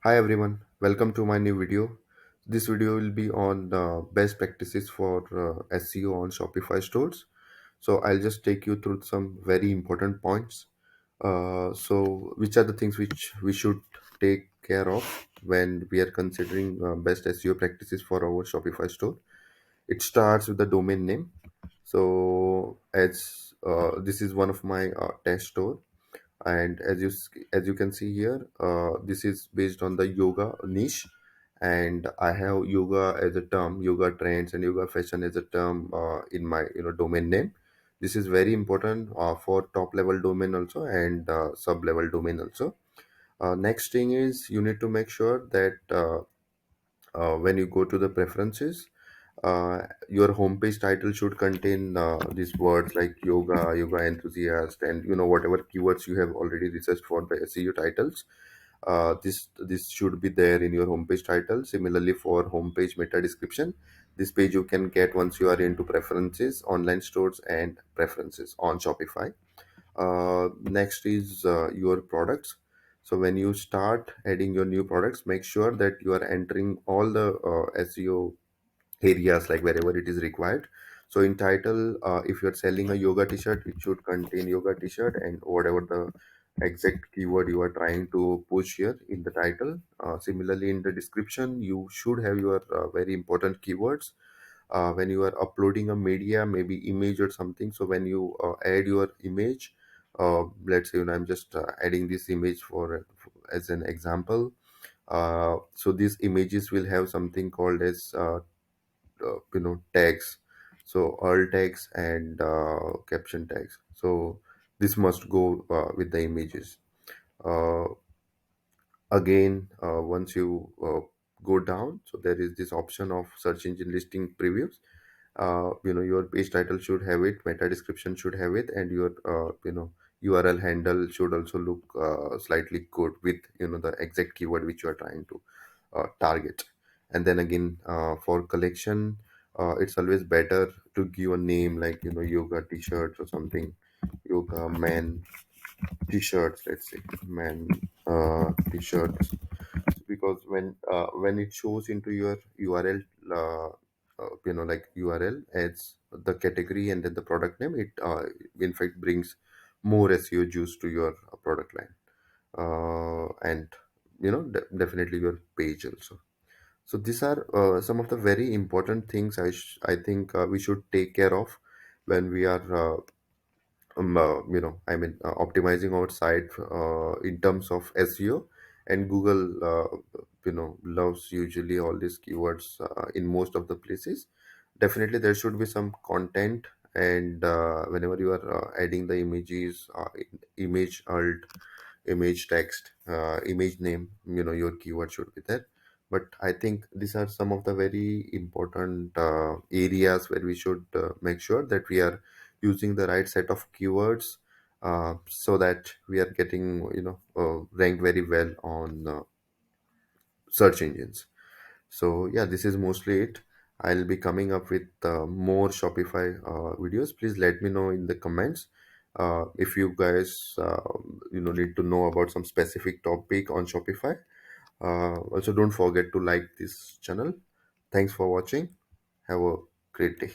Hi everyone, welcome to my new video. This video will be on best practices for SEO on Shopify stores. So I'll just take you through some very important points. Which are the things which we should take care of when we are considering best SEO practices for our Shopify store? It starts with the domain name. So as this is one of my test store, and as you can see here, this is based on the yoga niche, and I have yoga as a term, yoga trends and yoga fashion as a term in my domain name. This is very important for top level domain also and sub level domain also. Next thing is you need to make sure that when you go to the preferences, your homepage title should contain these words like yoga, yoga enthusiast, and whatever keywords you have already researched for the SEO titles. This should be there in your homepage title. Similarly, for homepage meta description, this page you can get once you are into preferences, online stores, and preferences on Shopify. Next is your products. So when you start adding your new products, make sure that you are entering all the SEO areas, like wherever it is required. So in title, if you're selling a yoga t-shirt, it should contain yoga t-shirt and whatever the exact keyword you are trying to push here in the title. Similarly, in the description, you should have your very important keywords. When you are uploading a media, maybe image or something, so when you add your image, let's say, I'm just adding this image for as an example. So these images will have something called as tags. So alt tags and caption tags, so this must go with the images. uh, Again, once you go down, so there is this option of search engine listing previews. Your page title should have it, meta description should have it, and your URL handle should also look slightly good with the exact keyword which you are trying to target. And then again, for collection, it's always better to give a name like yoga t-shirts or something, yoga man t-shirts, let's say man t-shirts, because when it shows into your URL, like URL adds the category and then the product name, it in fact brings more SEO juice to your product line, and definitely your page also. So these are some of the very important things I think we should take care of when we are optimizing our site in terms of SEO. And Google loves usually all these keywords in most of the places. Definitely there should be some content, and whenever you are adding the images, image alt, image text, image name, your keyword should be there. But I think these are some of the very important areas where we should make sure that we are using the right set of keywords, so that we are getting ranked very well on search engines. So yeah, this is mostly it. I'll be coming up with more Shopify videos. Please let me know in the comments if you guys need to know about some specific topic on Shopify. Also, don't forget to like this channel. Thanks for watching. Have a great day.